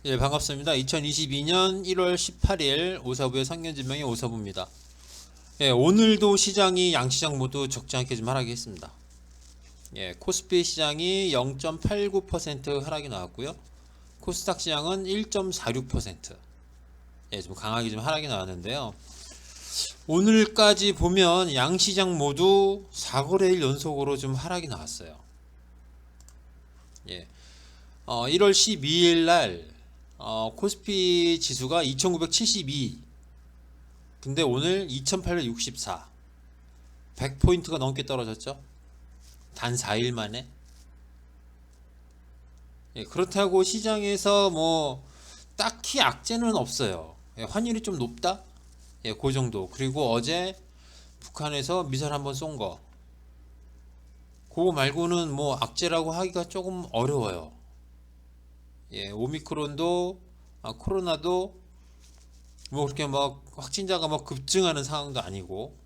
예, 반갑습니다. 2022년 1월 18일 오사부의 상견진명의 오사부입니다. 예, 오늘도 시장이 양시장 모두 적지 않게 좀 하락이 했습니다. 예, 코스피 시장이 0.89% 하락이 나왔고요. 코스닥 시장은 1.46%. 예, 좀 강하게 좀 하락이 나왔는데요. 오늘까지 보면 양시장 모두 4거래일 연속으로 좀 하락이 나왔어요. 예, 1월 12일 날 코스피 지수가 2972, 근데 오늘 2864, 100포인트가 넘게 떨어졌죠. 단 4일 만에. 예, 그렇다고 시장에서 뭐 딱히 악재는 없어요. 예, 환율이 좀 높다? 예, 그 정도. 그리고 어제 북한에서 미사일 한번 쏜 거, 그거 말고는 뭐 악재라고 하기가 조금 어려워요. 예, 오미크론도 코로나도 뭐 그렇게 막 확진자가 막 급증하는 상황도 아니고,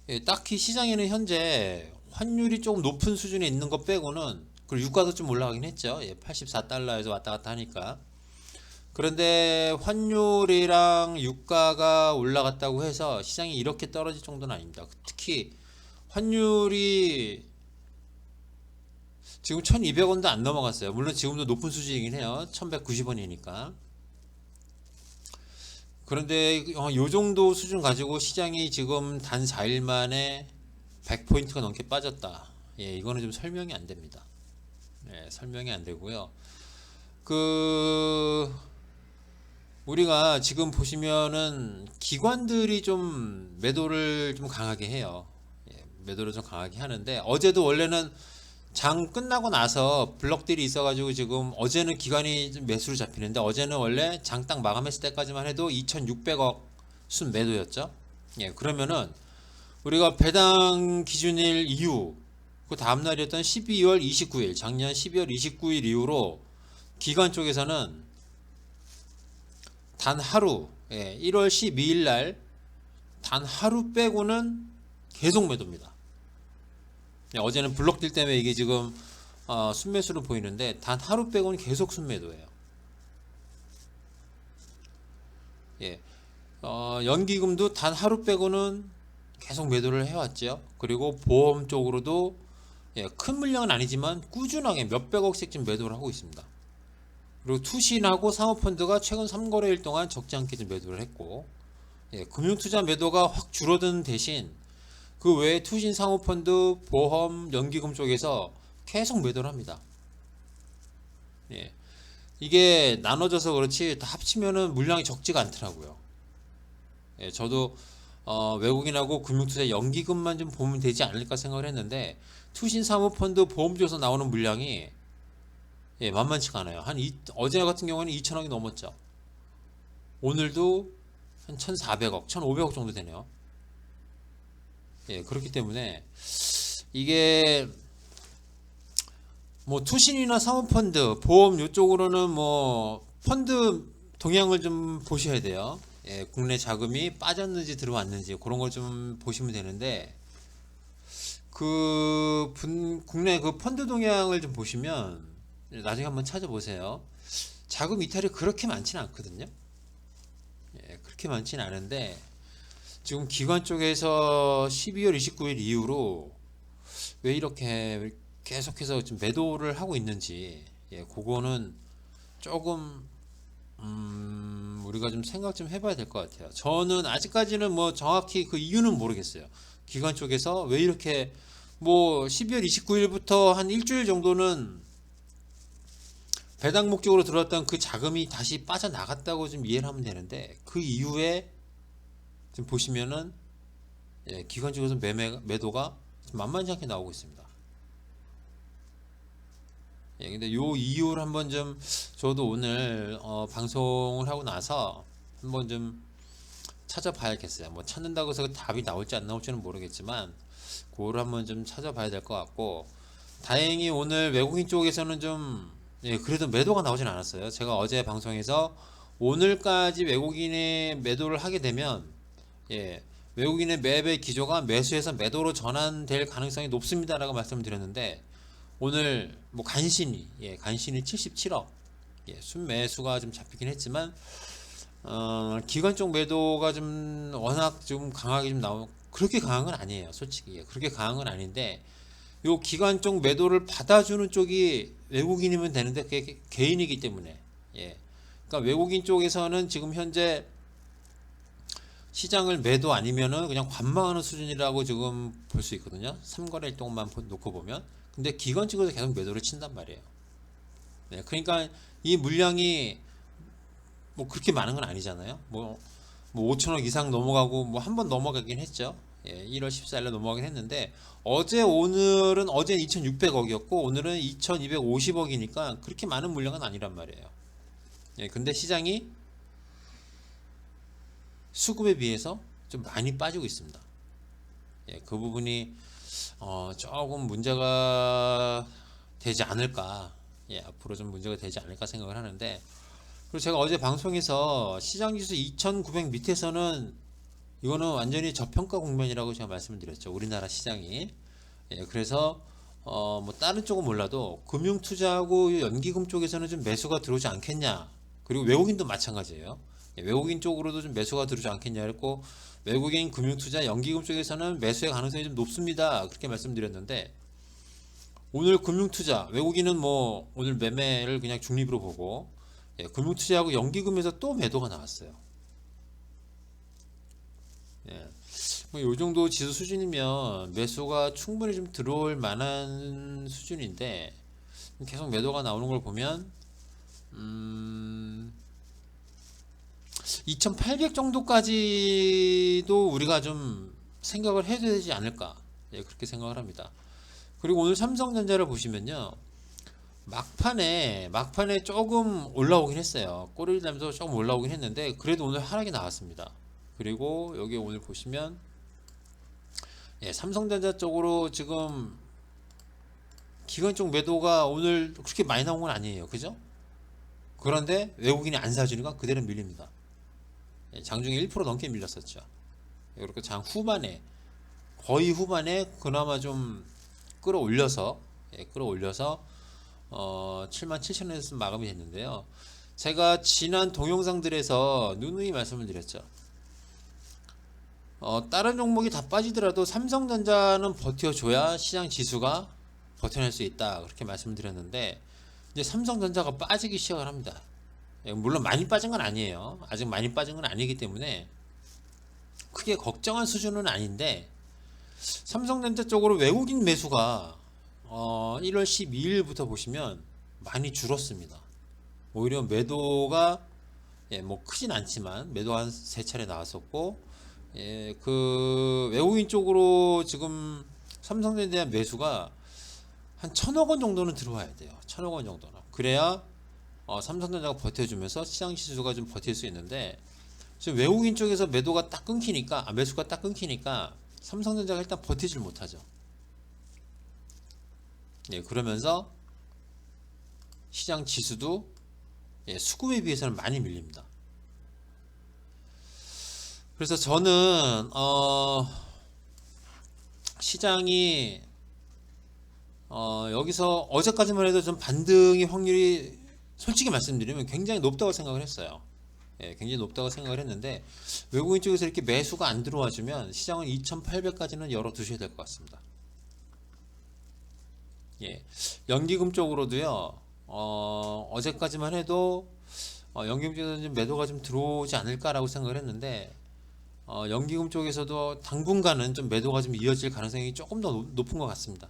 예, 딱히 시장에는 현재 환율이 조금 높은 수준에 있는 것 빼고는, 그리고 유가도 좀 올라가긴 했죠. 예, 84달러에서 왔다 갔다 하니까. 그런데 환율이랑 유가가 올라갔다고 해서 시장이 이렇게 떨어질 정도는 아닙니다. 특히 환율이 지금 1200원도 안 넘어갔어요. 물론 지금도 높은 수준이긴 해요. 1190원이니까. 그런데 요 정도 수준 가지고 시장이 지금 단 4일 만에 100포인트가 넘게 빠졌다. 예, 이거는 좀 설명이 안 됩니다. 예, 설명이 안 되고요. 그 우리가 지금 보시면은 기관들이 좀 매도를 좀 강하게 해요. 예, 매도를 좀 강하게 하는데, 어제도 원래는 장 끝나고 나서 블럭들이 있어가지고 지금 어제는 기관이 좀 매수로 잡히는데, 어제는 원래 장 딱 마감했을 때까지만 해도 2600억 순 매도였죠. 예, 그러면은 우리가 배당 기준일 이후 그 다음날이었던 12월 29일, 작년 12월 29일 이후로 기관 쪽에서는 단 하루, 예, 1월 12일 날 단 하루 빼고는 계속 매도입니다. 예, 어제는 블록딜 때문에 이게 지금 순매수로 보이는데, 단 하루 빼고는 계속 순매도예요. 예, 연기금도 단 하루 빼고는 계속 매도를 해왔죠. 그리고 보험 쪽으로도, 예, 큰 물량은 아니지만 꾸준하게 몇백억씩 좀 매도를 하고 있습니다. 그리고 투신하고 사모펀드가 최근 3거래일 동안 적지 않게 좀 매도를 했고, 예, 금융투자 매도가 확 줄어든 대신 그 외에 투신, 사모펀드, 보험, 연기금 쪽에서 계속 매도를 합니다. 예, 이게 나눠져서 그렇지 다 합치면은 물량이 적지가 않더라고요. 예, 저도 외국인하고 금융투자 연기금만 좀 보면 되지 않을까 생각을 했는데, 투신, 사모펀드, 보험 쪽에서 나오는 물량이, 예, 만만치가 않아요. 어제 같은 경우는 2천억이 넘었죠. 오늘도 한 1,400억, 1,500억 정도 되네요. 예, 그렇기 때문에 이게 뭐 투신이나 사모펀드, 보험 이쪽으로는 뭐 펀드 동향을 좀 보셔야 돼요. 예, 국내 자금이 빠졌는지 들어왔는지 그런 걸 좀 보시면 되는데, 국내 그 펀드 동향을 좀 보시면 나중에 한번 찾아보세요. 자금 이탈이 그렇게 많지는 않거든요. 예, 그렇게 많지는 않은데, 지금 기관 쪽에서 12월 29일 이후로 왜 이렇게 계속해서 좀 매도를 하고 있는지, 예, 그거는 조금 우리가 좀 생각 좀 해봐야 될 것 같아요. 저는 아직까지는 뭐 정확히 그 이유는 모르겠어요. 기관 쪽에서 왜 이렇게, 뭐 12월 29일부터 한 일주일 정도는 배당 목적으로 들어왔던 그 자금이 다시 빠져나갔다고 좀 이해를 하면 되는데, 그 이후에 지금 보시면은, 예, 기관 쪽에서 매도가 만만치 않게 나오고 있습니다. 예, 근데 요 이유를 한번 좀, 저도 오늘 방송을 하고 나서 한번 좀 찾아봐야겠어요. 뭐 찾는다고 해서 답이 나올지 안 나올지는 모르겠지만, 그거를 한번 좀 찾아봐야 될 것 같고, 다행히 오늘 외국인 쪽에서는 좀, 예, 그래도 매도가 나오진 않았어요. 제가 어제 방송에서 오늘까지 외국인의 매도를 하게 되면, 예, 외국인의 매매 기조가 매수에서 매도로 전환될 가능성이 높습니다라고 말씀을 드렸는데, 오늘 뭐 간신히 간신히 77억 순매수가 좀 잡히긴 했지만 기관 쪽 매도가 좀 워낙 좀 강하게 좀 나오고 그렇게 강한 건 아니에요. 솔직히 그렇게 강한 건 아닌데 요 기관 쪽 매도를 받아주는 쪽이 외국인이면 되는데 그게 개인이기 때문에 그러니까 외국인 쪽에서는 지금 현재 시장을 매도 아니면은 그냥 관망하는 수준이라고 지금 볼 수 있거든요. 3거래일 동안만 놓고 보면. 근데 기관 쪽에서 계속 매도를 친단 말이에요. 그러니까 이 물량이 뭐 그렇게 많은 건 아니잖아요. 뭐 5천억 이상 넘어가고 뭐 한 번 넘어가긴 했죠. 1월 14일에 넘어가긴 했는데 오늘은 어제 2,600억이었고 오늘은 2,250억이니까 그렇게 많은 물량은 아니란 말이에요. 근데 시장이 수급에 비해서 좀 많이 빠지고 있습니다. 그 부분이 조금 문제가 되지 않을까, 앞으로 좀 문제가 되지 않을까 생각을 하는데, 그리고 제가 어제 방송에서 시장지수 2,900 밑에서는 이거는 완전히 저평가 국면이라고 제가 말씀을 드렸죠. 우리나라 시장이. 그래서 뭐 다른 쪽은 몰라도 금융투자하고 연기금 쪽에서는 좀 매수가 들어오지 않겠냐. 그리고 외국인도 마찬가지예요. 외국인 쪽으로도 좀 매수가 들어오지 않겠냐 했고, 외국인 금융투자 연기금 쪽에서는 매수의 가능성이 좀 높습니다. 그렇게 말씀드렸는데, 오늘 금융투자 외국인은 뭐 오늘 매매를 그냥 중립으로 보고, 금융투자하고 연기금에서 또 매도가 나왔어요. 뭐 요 정도 지수 수준이면 매수가 충분히 좀 들어올 만한 수준인데 계속 매도가 나오는 걸 보면 2,800 정도까지도 우리가 좀 생각을 해야 되지 않을까, 그렇게 생각을 합니다. 그리고 오늘 삼성전자를 보시면요, 막판에 조금 올라오긴 했어요. 꼬리를 달면서 조금 올라오긴 했는데 그래도 오늘 하락이 나왔습니다. 그리고 여기 오늘 보시면 삼성전자 쪽으로 지금 기관 쪽 매도가 오늘 그렇게 많이 나온 건 아니에요. 그죠? 그런데 외국인이 안 사주니까 그대로 밀립니다. 장중에 1% 넘게 밀렸었죠. 이렇게 장 후반에, 거의 후반에 그나마 좀 끌어올려서 77,000원에서 마감이 됐는데요. 제가 지난 동영상들에서 누누이 말씀을 드렸죠. 다른 종목이 다 빠지더라도 삼성전자는 버텨줘야 시장 지수가 버텨낼 수 있다, 그렇게 말씀을 드렸는데 이제 삼성전자가 빠지기 시작을 합니다. 물론 많이 빠진 건 아니에요. 아직 많이 빠진 건 아니기 때문에 크게 걱정할 수준은 아닌데, 삼성전자 쪽으로 외국인 매수가 1월 12일부터 보시면 많이 줄었습니다. 오히려 매도가 뭐 크진 않지만 매도 한 3차례 나왔었고, 그 외국인 쪽으로 지금 삼성전자에 대한 매수가 한 1,000억 원 정도는 들어와야 돼요. 1,000억 원 정도는. 그래야 삼성전자가 버텨주면서 시장 지수가 좀 버틸 수 있는데, 지금 외국인 쪽에서 매수가 딱 끊기니까 삼성전자가 일단 버티질 못하죠. 그러면서 시장 지수도 수급에 비해서는 많이 밀립니다. 그래서 저는 시장이 여기서 어제까지만 해도 좀 반등의 확률이 솔직히 말씀드리면 굉장히 높다고 생각을 했어요. 굉장히 높다고 생각을 했는데 외국인 쪽에서 이렇게 매수가 안 들어와주면 시장은 2,800까지는 열어두셔야 될 것 같습니다. 연기금 쪽으로도요, 어제까지만 해도 연기금 쪽에서 좀 매도가 좀 들어오지 않을까라고 생각을 했는데, 연기금 쪽에서도 당분간은 좀 매도가 좀 이어질 가능성이 조금 더 높은 것 같습니다.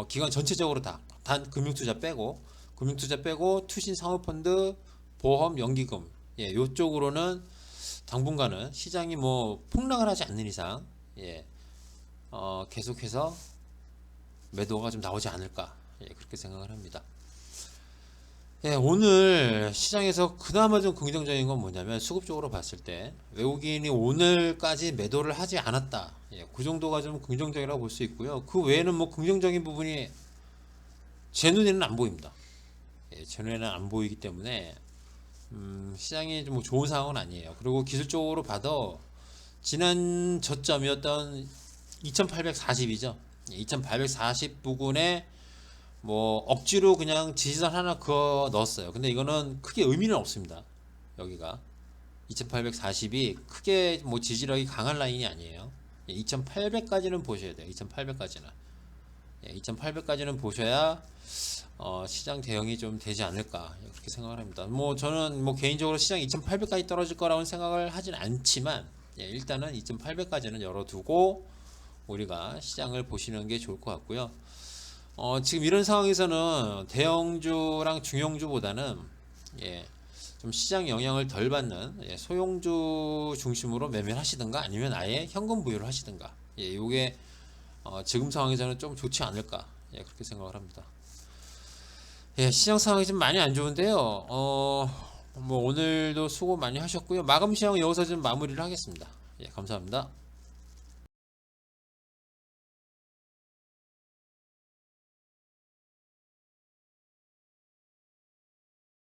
기관 전체적으로 단 금융투자 빼고 투신 사모펀드, 보험, 연기금, 요쪽으로는 당분간은 시장이 뭐 폭락을 하지 않는 이상 계속해서 매도가 좀 나오지 않을까, 그렇게 생각을 합니다. 오늘 시장에서 그나마 좀 긍정적인 건 뭐냐면, 수급적으로 봤을 때 외국인이 오늘까지 매도를 하지 않았다, 그 정도가 좀 긍정적이라고 볼 수 있고요. 그 외에는 뭐 긍정적인 부분이 제 눈에는 안 보입니다. 제 눈에는 안 보이기 때문에 시장이 좀 좋은 상황은 아니에요. 그리고 기술적으로 봐도 지난 저점이었던 2840이죠. 2840 부근에 뭐 억지로 그냥 지지선 하나 그어 넣었어요. 근데 이거는 크게 의미는 없습니다. 여기가 2840이 크게 뭐 지지력이 강한 라인이 아니에요. 2800까지는 보셔야 돼요. 2800까지는. 2800까지는 보셔야 시장 대응이 좀 되지 않을까 그렇게 생각을 합니다. 뭐 저는 뭐 개인적으로 시장 2800까지 떨어질 거라고 생각을 하진 않지만 일단은 2800까지는 열어두고 우리가 시장을 보시는 게 좋을 것 같고요. 지금 이런 상황에서는 대형주랑 중형주보다는 좀 시장 영향을 덜 받는 소형주 중심으로 매매를 하시든가 아니면 아예 현금 부여를 하시든가 요게 지금 상황에서는 좀 좋지 않을까 그렇게 생각을 합니다. 시장 상황이 좀 많이 안 좋은데요. 뭐 오늘도 수고 많이 하셨고요. 마감 시황 여기서 좀 마무리를 하겠습니다. 감사합니다.